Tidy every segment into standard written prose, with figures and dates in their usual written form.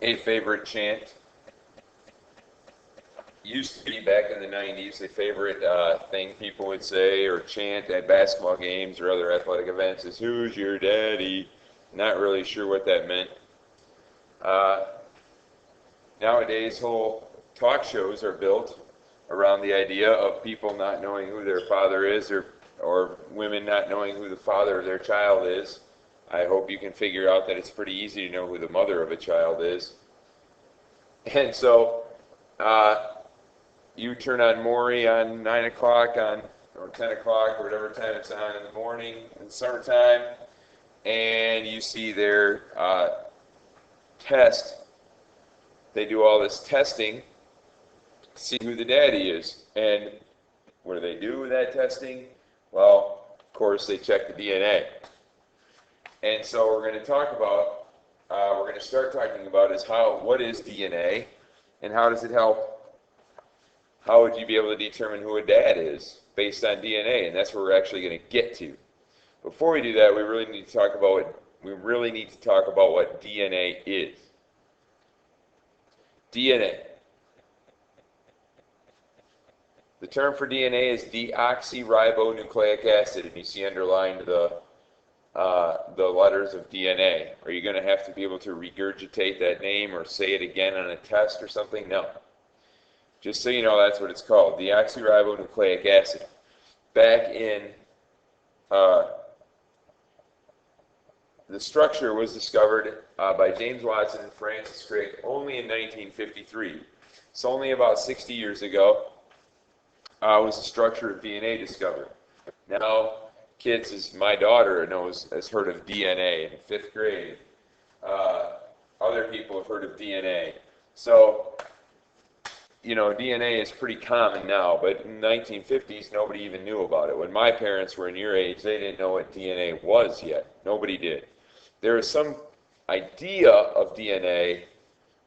a favorite chant. Used to be back in the 90s, a favorite thing people would say or chant at basketball games or other athletic events is, "Who's your daddy?" Not really sure what that meant. Nowadays, whole talk shows are built around the idea of people not knowing who their father is, or women not knowing who the father of their child is. I hope you can figure out that it's pretty easy to know who the mother of a child is. And so you turn on Maury on 9 o'clock or 10 o'clock or whatever time it's on in the morning in summertime, and you see their test. They do all this testing to see who the daddy is. And what do they do with that testing? Well, of course, they check the DNA. And so we're going to start talking about what is DNA and how does it help? How would you be able to determine who a dad is based on DNA? And that's where we're actually going to get to. Before we do that, we really need to talk about what DNA is. DNA. The term for DNA is deoxyribonucleic acid, and you see underlined the letters of DNA. Are you going to have to be able to regurgitate that name or say it again on a test or something? No. Just so you know, that's what it's called, deoxyribonucleic acid. Back in, the structure was discovered by James Watson and Francis Crick only in 1953. So only about 60 years ago was the structure of DNA discovered. Now, kids, as my daughter has heard of DNA in 5th grade. Other people have heard of DNA. So, DNA is pretty common now, but in the 1950s, nobody even knew about it. When my parents were in your age, they didn't know what DNA was yet. Nobody did. There is some idea of DNA.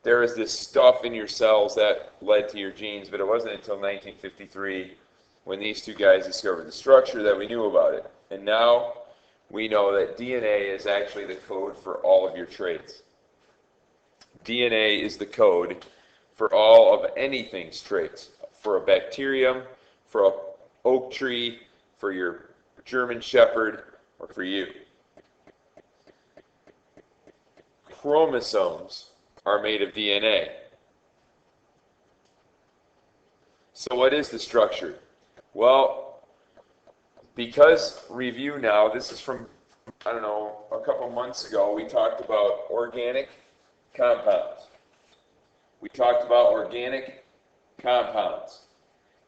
There is this stuff in your cells that led to your genes, but it wasn't until 1953 when these two guys discovered the structure that we knew about it. And now we know that DNA is actually the code for all of your traits. DNA is the code for all of anything's traits. For a bacterium, for an oak tree, for your German Shepherd, or for you. Chromosomes are made of DNA. So what is the structure? Well, because review now, this is from, a couple months ago, we talked about organic compounds. We talked about organic compounds.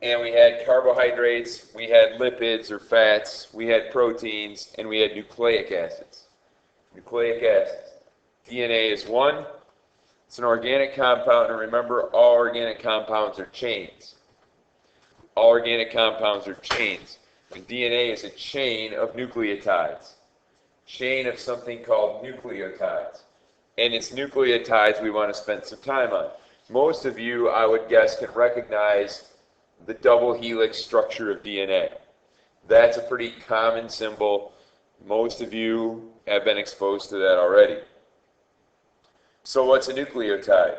And we had carbohydrates, we had lipids or fats, we had proteins, and we had nucleic acids. Nucleic acids. DNA is one. It's an organic compound, and remember, all organic compounds are chains. All organic compounds are chains. And DNA is a chain of nucleotides. Chain of something called nucleotides. And it's nucleotides we want to spend some time on. Most of you, I would guess, can recognize the double helix structure of DNA. That's a pretty common symbol. Most of you have been exposed to that already. So what's a nucleotide?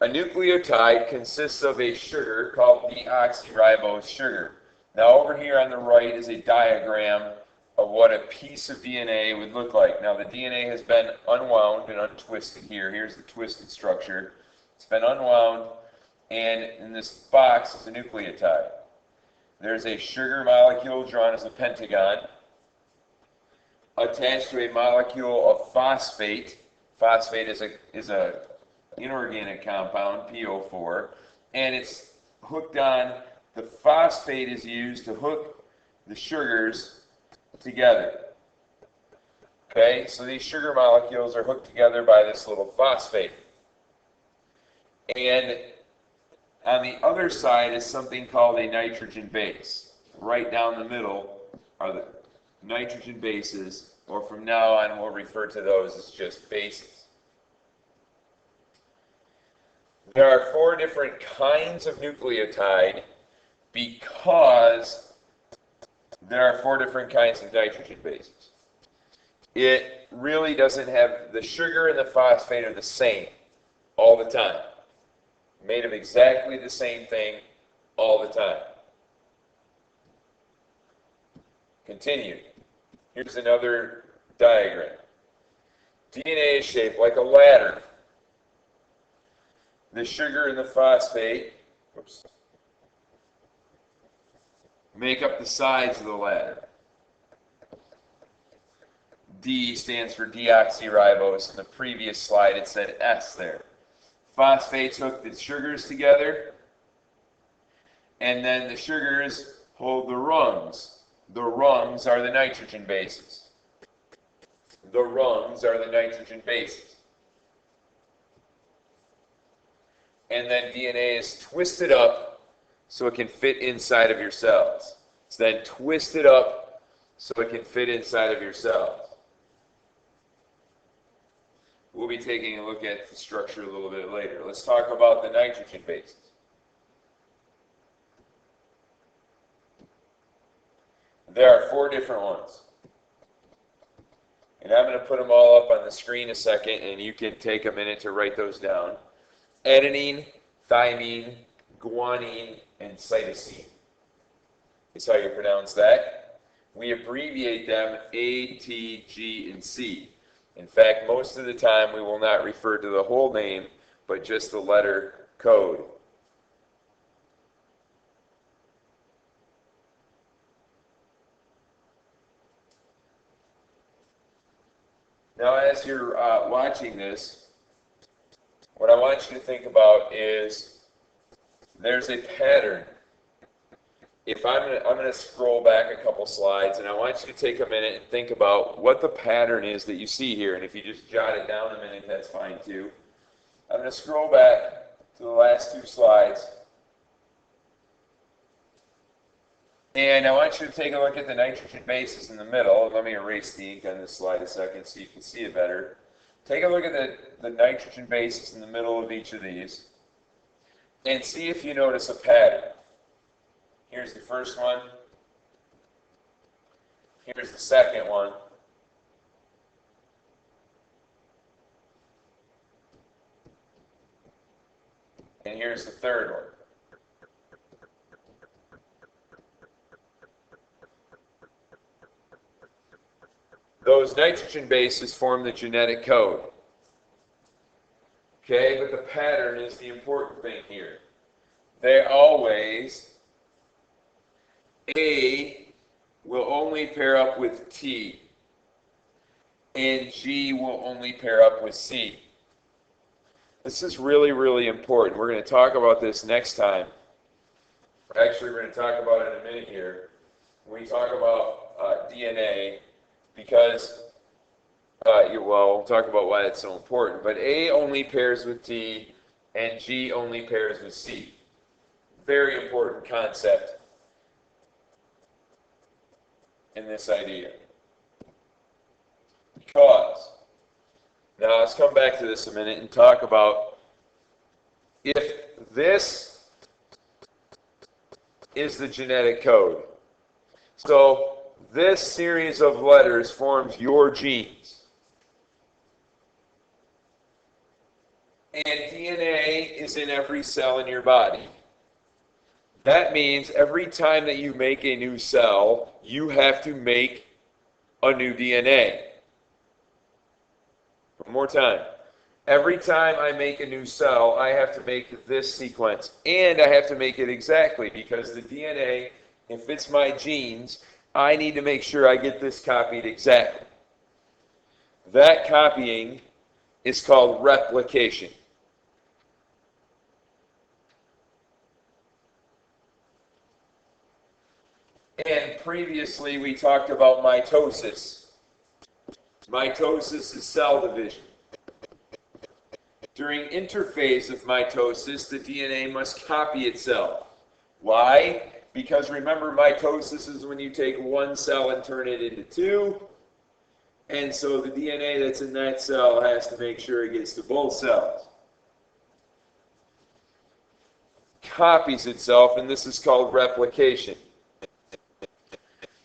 A nucleotide consists of a sugar called deoxyribose sugar. Now over here on the right is a diagram of what a piece of DNA would look like. Now the DNA has been unwound and untwisted here. Here's the twisted structure. It's been unwound, and in this box is a nucleotide. There's a sugar molecule drawn as a pentagon attached to a molecule of phosphate. Phosphate is a inorganic compound, PO4, and it's hooked on. The phosphate is used to hook the sugars together. Okay, so these sugar molecules are hooked together by this little phosphate. And on the other side is something called a nitrogen base. Right down the middle are the nitrogen bases, or from now on we'll refer to those as just bases. There are 4 different kinds of nucleotide because there are 4 different kinds of nitrogen bases. It really doesn't have, the sugar and the phosphate are the same all the time. Made of exactly the same thing all the time. Continue. Here's another diagram. DNA is shaped like a ladder. The sugar and the phosphate make up the sides of the ladder. D stands for deoxyribose. In the previous slide it said S there. Phosphates hook the sugars together, and then the sugars hold the rungs. The rungs are the nitrogen bases. The rungs are the nitrogen bases. And then DNA is twisted up so it can fit inside of your cells. It's then twisted up so it can fit inside of your cells. We'll be taking a look at the structure a little bit later. Let's talk about the nitrogen bases. There are 4 different ones. And I'm going to put them all up on the screen a second, and you can take a minute to write those down. Adenine, thymine, guanine, and cytosine is how you pronounce that. We abbreviate them A, T, G, and C. In fact, most of the time we will not refer to the whole name, but just the letter code. Now, as you're watching this, what I want you to think about is there's a pattern. If I'm going to scroll back a couple slides, and I want you to take a minute and think about what the pattern is that you see here. And if you just jot it down a minute, that's fine too. I'm going to scroll back to the last 2 slides. And I want you to take a look at the nitrogen bases in the middle. Let me erase the ink on this slide a second so you can see it better. Take a look at the nitrogen bases in the middle of each of these and see if you notice a pattern. Here's the first one. Here's the second one. And here's the third one. Those nitrogen bases form the genetic code. Okay, but the pattern is the important thing here. They always, A will only pair up with T, and G will only pair up with C. This is really, really important. We're going to talk about this next time. Actually, we're going to talk about it in a minute here. When we talk about DNA, because, we'll talk about why it's so important. But A only pairs with T, and G only pairs with C. Very important concept in this idea. Because, now let's come back to this a minute and talk about if this is the genetic code. So this series of letters forms your genes. And DNA is in every cell in your body. That means every time that you make a new cell, you have to make a new DNA. One more time. Every time I make a new cell, I have to make this sequence. And I have to make it exactly, because the DNA, if it's my genes, I need to make sure I get this copied exactly. That copying is called replication. And previously we talked about mitosis. Mitosis is cell division. During interphase of mitosis, the DNA must copy itself. Why? Because remember, mitosis is when you take one cell and turn it into 2. And so the DNA that's in that cell has to make sure it gets to both cells. Copies itself, and this is called replication.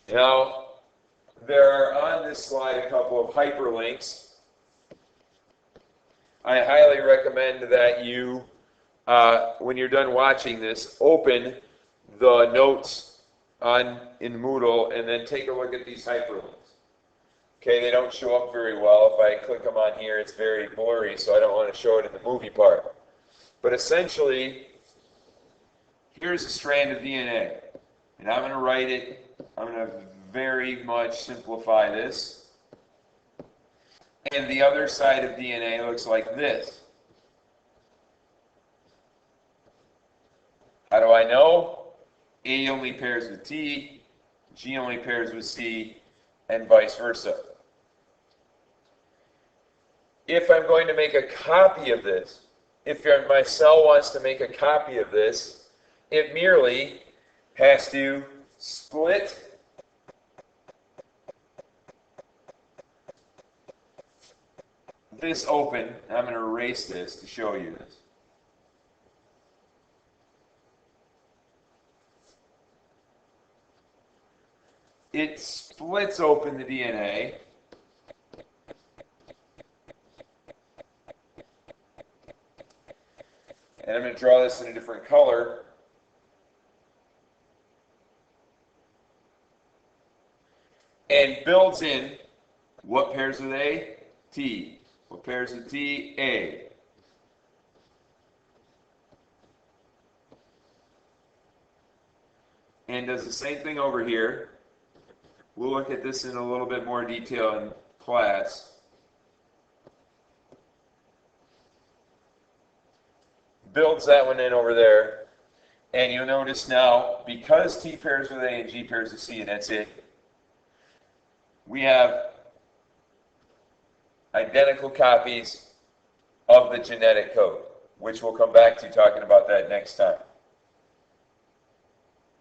Now, there are on this slide a couple of hyperlinks. I highly recommend that you, when you're done watching this, open the notes in Moodle and then take a look at these hyperlinks. Okay, they don't show up very well. If I click them on here, it's very blurry, so I don't want to show it in the movie part. But essentially, here's a strand of DNA. And I'm going to write it, I'm going to very much simplify this. And the other side of DNA looks like this. How do I know? A only pairs with T, G only pairs with C, and vice versa. If I'm going to make a copy of this, if my cell wants to make a copy of this, it merely has to split this open. I'm going to erase this to show you this. It splits open the DNA. And I'm going to draw this in a different color. And builds in what pairs with A? T. What pairs with T? A. And does the same thing over here. We'll look at this in a little bit more detail in class. Builds that one in over there. And you'll notice now, because T pairs with A and G pairs with C, and that's it, we have identical copies of the genetic code, which we'll come back to talking about that next time.